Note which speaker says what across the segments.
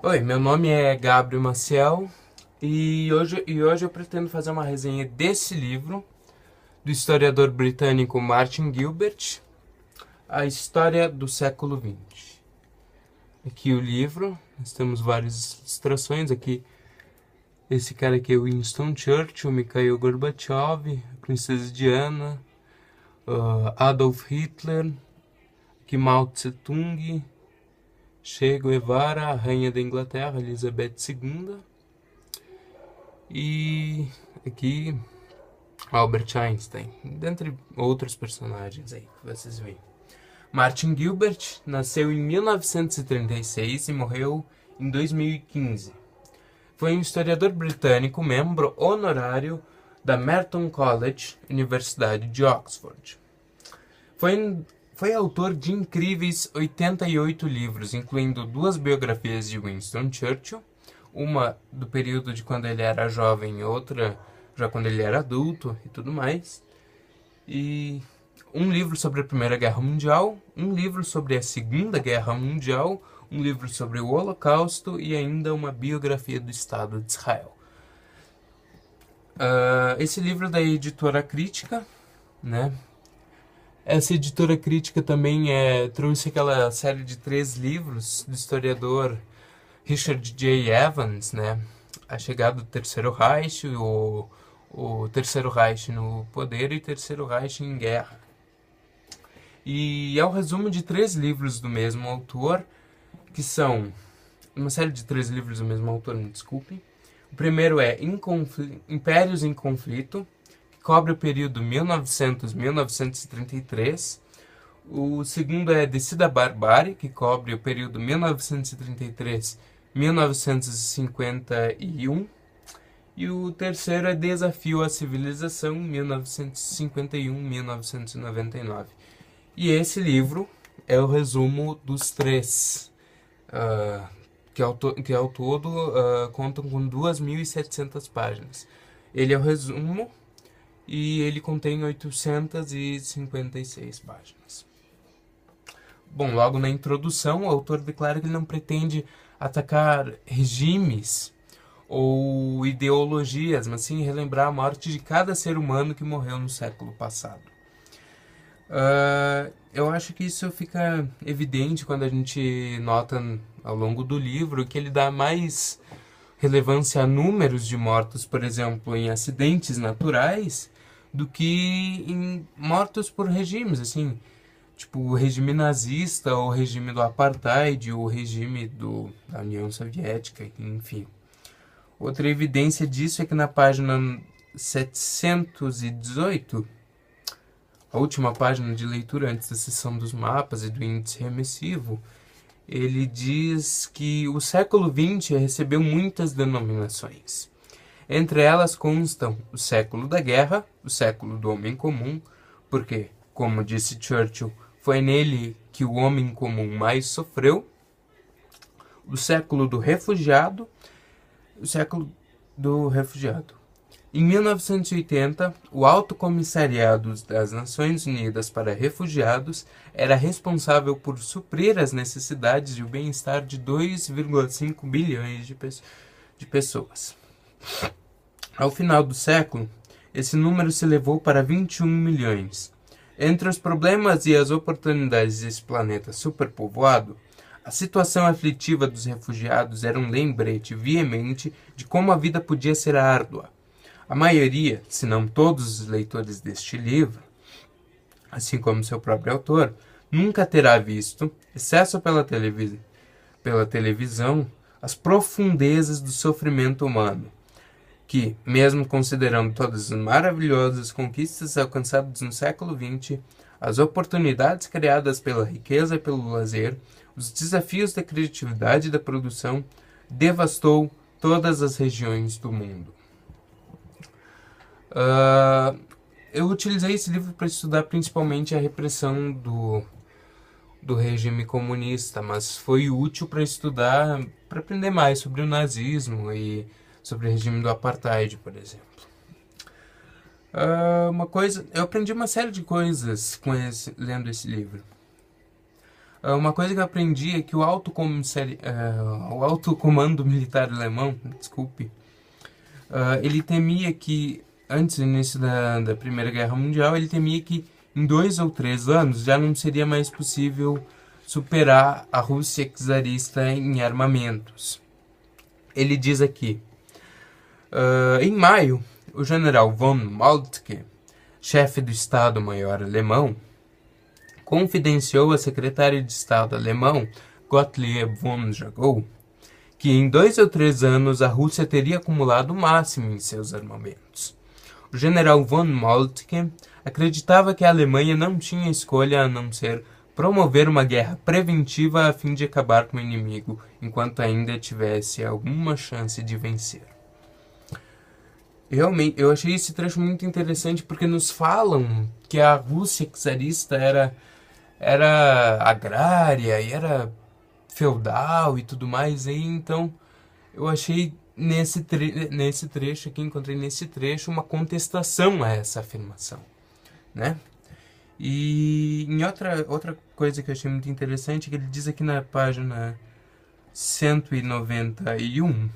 Speaker 1: Oi, meu nome é Gabriel Maciel e hoje eu pretendo fazer uma resenha desse livro do historiador britânico Martin Gilbert, A História do Século XX. Aqui o livro, nós temos várias ilustrações aqui. Esse cara aqui é Winston Churchill, Mikhail Gorbachev, Princesa Diana, Adolf Hitler, aqui Mao Tse Tung, Che Guevara, a Rainha da Inglaterra, Elizabeth II, e aqui Albert Einstein, dentre outros personagens aí que vocês veem. Martin Gilbert nasceu em 1936 e morreu em 2015. Foi um historiador britânico, membro honorário da Merton College, Universidade de Oxford. Foi autor de incríveis 88 livros, incluindo 2 biografias de Winston Churchill, uma do período de quando ele era jovem e outra já quando ele era adulto e tudo mais. E um livro sobre a Primeira Guerra Mundial, um livro sobre a Segunda Guerra Mundial, um livro sobre o Holocausto e ainda uma biografia do Estado de Israel. Esse livro é da editora Crítica, né? Essa editora Crítica também trouxe aquela série de 3 livros do historiador Richard J. Evans, né? A Chegada do Terceiro Reich, o Terceiro Reich no Poder e o Terceiro Reich em Guerra. E é o resumo de 3 livros do mesmo autor, que são uma série de 3 livros do mesmo autor, me desculpem. O primeiro é Impérios em Conflito, que cobre o período 1900-1933. O segundo é Descida à Barbárie, que cobre o período 1933-1951. E o terceiro é Desafio à Civilização, 1951-1999. E esse livro é o resumo dos 3, que ao todo contam com 2.700 páginas. Ele é o resumo e ele contém 856 páginas. Bom, logo na introdução, o autor declara que ele não pretende atacar regimes ou ideologias, mas sim relembrar a morte de cada ser humano que morreu no século passado. Eu acho que isso fica evidente quando a gente nota ao longo do livro que ele dá mais relevância a números de mortos, por exemplo, em acidentes naturais, do que em mortos por regimes, assim, tipo o regime nazista, ou o regime do apartheid, ou o regime da União Soviética, enfim. Outra evidência disso é que na página 718, a última página de leitura antes da seção dos mapas e do índice remissivo, ele diz que o século XX recebeu muitas denominações. Entre elas constam o século da guerra, o século do homem comum, porque, como disse Churchill, foi nele que o homem comum mais sofreu, o século do refugiado, Em 1980, o Alto Comissariado das Nações Unidas para Refugiados era responsável por suprir as necessidades e o bem-estar de 2,5 bilhões de pessoas. Ao final do século, esse número se elevou para 21 milhões. Entre os problemas e as oportunidades desse planeta superpovoado, a situação aflitiva dos refugiados era um lembrete veemente de como a vida podia ser árdua. A maioria, se não todos os leitores deste livro, assim como seu próprio autor, nunca terá visto, exceto pela televisão, as profundezas do sofrimento humano, que, mesmo considerando todas as maravilhosas conquistas alcançadas no século XX, as oportunidades criadas pela riqueza e pelo lazer, os desafios da criatividade e da produção, devastou todas as regiões do mundo. Eu utilizei esse livro para estudar principalmente a repressão do regime comunista, mas foi útil para aprender mais sobre o nazismo e sobre o regime do apartheid, por exemplo. Eu aprendi uma série de coisas lendo esse livro. Uma coisa que eu aprendi é que o alto comando militar alemão, desculpe, ele temia que, antes do início da Primeira Guerra Mundial, ele temia que em 2 ou 3 anos já não seria mais possível superar a Rússia czarista em armamentos. Ele diz aqui, em maio, o general von Moltke, chefe do Estado-Maior alemão, confidenciou a secretária de Estado alemão, Gottlieb von Jagow, que em 2 ou 3 anos a Rússia teria acumulado o máximo em seus armamentos. O general von Moltke acreditava que a Alemanha não tinha escolha a não ser promover uma guerra preventiva a fim de acabar com o inimigo, enquanto ainda tivesse alguma chance de vencer. Realmente, eu achei esse trecho muito interessante porque nos falam que a Rússia czarista era agrária e era feudal e tudo mais, e então eu achei nesse trecho aqui, encontrei nesse trecho uma contestação a essa afirmação, né? E em outra coisa que eu achei muito interessante, que ele diz aqui na página 191,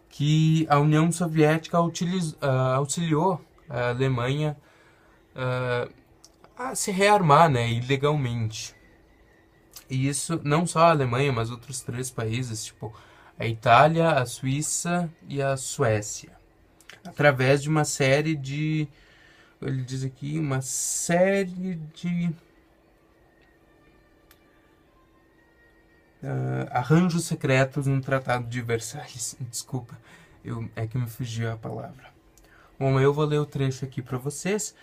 Speaker 1: que a União Soviética auxiliou a Alemanha a se rearmar, né, ilegalmente. E isso não só a Alemanha, mas outros 3 países, tipo a Itália, a Suíça e a Suécia, através de uma série de, ele diz aqui, uma série de arranjos secretos no Tratado de Versalhes. Desculpa, é que me fugiu a palavra. Bom, eu vou ler o trecho aqui para vocês.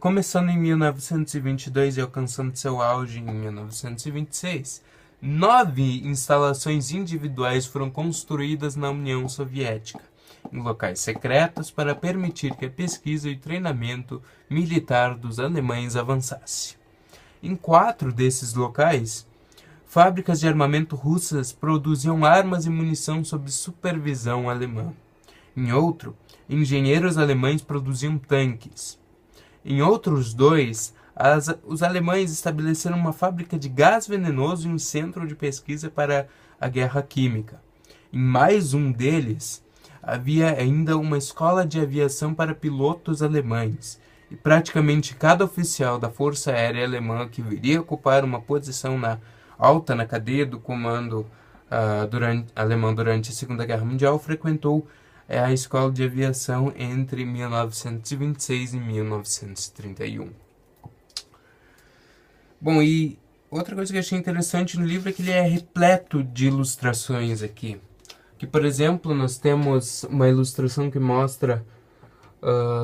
Speaker 1: Começando em 1922 e alcançando seu auge em 1926, 9 instalações individuais foram construídas na União Soviética, em locais secretos para permitir que a pesquisa e o treinamento militar dos alemães avançasse. Em 4 desses locais, fábricas de armamento russas produziam armas e munição sob supervisão alemã. Em outro, engenheiros alemães produziam tanques. Em outros 2, os alemães estabeleceram uma fábrica de gás venenoso e um centro de pesquisa para a guerra química. Em mais um deles, havia ainda uma escola de aviação para pilotos alemães, e praticamente cada oficial da Força Aérea Alemã que viria ocupar uma posição alta na cadeia do comando alemão durante a Segunda Guerra Mundial frequentou a escola de aviação entre 1926 e 1931. Bom, e outra coisa que eu achei interessante no livro é que ele é repleto de ilustrações aqui. Que, por exemplo, nós temos uma ilustração que mostra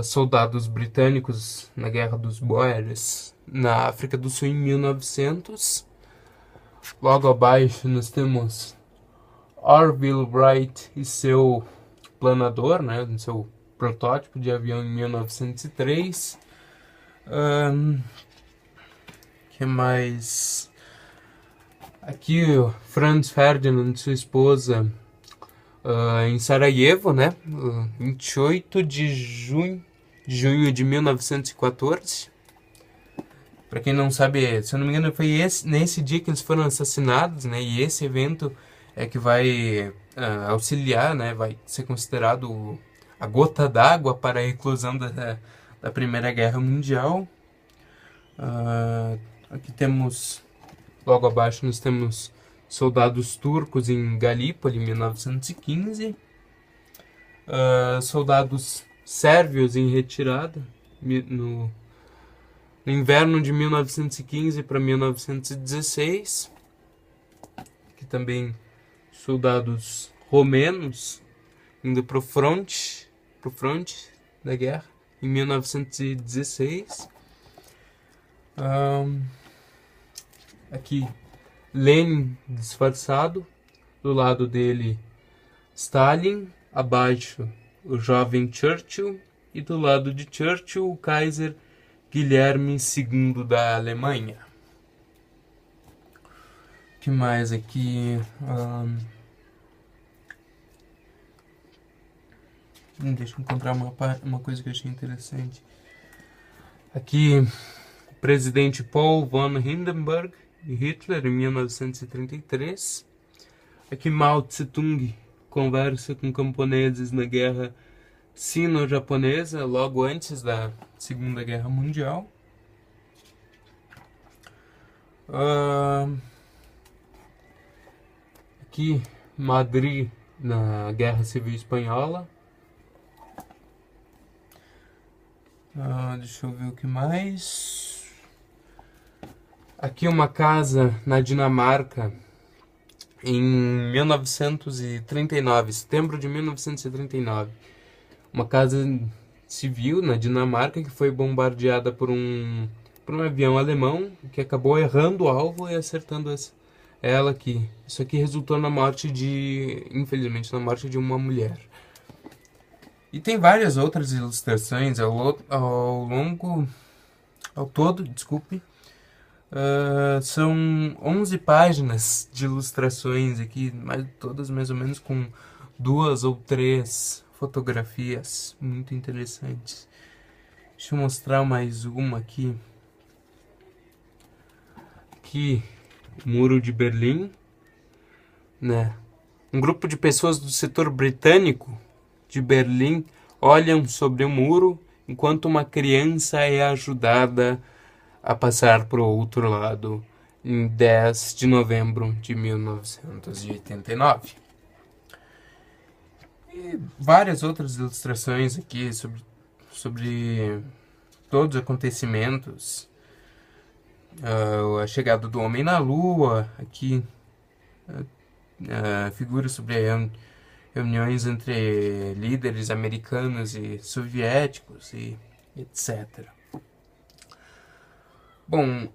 Speaker 1: soldados britânicos na Guerra dos Boers na África do Sul em 1900. Logo abaixo nós temos Orville Wright e seu planador, né, seu protótipo de avião em 1903. Que mais? Aqui o Franz Ferdinand e sua esposa em Sarajevo, né, 28 de junho de 1914. Para quem não sabe, se eu não me engano, foi nesse dia que eles foram assassinados, né? E esse evento é que vai auxiliar, né? Vai ser considerado a gota d'água para a eclosão da Primeira Guerra Mundial. Aqui temos, logo abaixo, nós temos soldados turcos em Galípoli, em 1915. Soldados sérvios em retirada, no inverno de 1915 para 1916, que também soldados romenos indo para o fronte da guerra em 1916. Aqui Lenin disfarçado, do lado dele Stalin, abaixo o jovem Churchill e do lado de Churchill o Kaiser Guilherme II da Alemanha. O que mais aqui? Deixa eu encontrar uma coisa que eu achei interessante. Aqui presidente Paul von Hindenburg e Hitler, em 1933. Aqui Mao Tse-tung conversa com camponeses na Guerra Sino-Japonesa, logo antes da Segunda Guerra Mundial. Aqui Madrid, na Guerra Civil Espanhola. Deixa eu ver o que mais. Aqui uma casa na Dinamarca em 1939, setembro de 1939. Uma casa civil na Dinamarca que foi bombardeada por um avião alemão que acabou errando o alvo e acertando ela aqui. Isso aqui resultou na morte infelizmente, na morte de uma mulher. E tem várias outras ilustrações ao todo, desculpe. São 11 páginas de ilustrações aqui, todas mais ou menos com 2 ou 3 fotografias muito interessantes. Deixa eu mostrar mais uma aqui. Aqui, o Muro de Berlim, né? Um grupo de pessoas do setor britânico de Berlim olham sobre o muro enquanto uma criança é ajudada a passar para o outro lado em 10 de novembro de 1989. E várias outras ilustrações aqui sobre todos os acontecimentos. A chegada do homem na Lua, aqui figuras sobre reuniões entre líderes americanos e soviéticos e etc. Bom,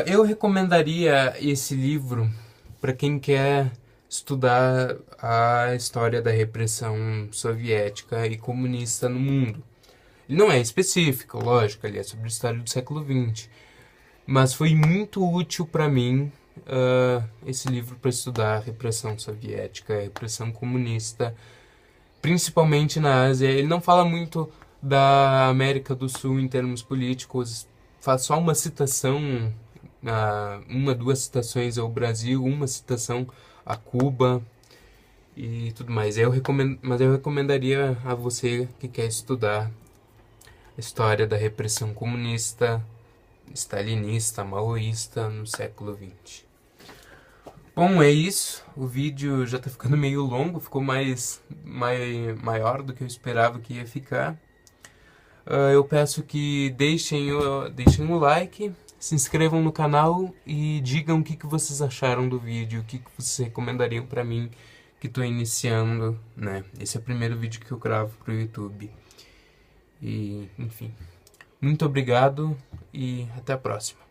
Speaker 1: eu recomendaria esse livro para quem quer estudar a história da repressão soviética e comunista no mundo. Ele não é específico, lógico, ele é sobre a história do século XX, mas foi muito útil para mim esse livro para estudar a repressão soviética, a repressão comunista, principalmente na Ásia. Ele não fala muito da América do Sul em termos políticos, faz só uma citação, 2 citações ao Brasil, uma citação a Cuba e tudo mais. Mas eu recomendaria a você que quer estudar a história da repressão comunista, stalinista, maoísta no século XX. Bom, é isso. O vídeo já tá ficando meio longo, ficou maior do que eu esperava que ia ficar. Eu peço que deixem o like, se inscrevam no canal e digam o que vocês acharam do vídeo, o que vocês recomendariam pra mim que tô iniciando, né? Esse é o primeiro vídeo que eu gravo pro YouTube. E, enfim, muito obrigado e até a próxima.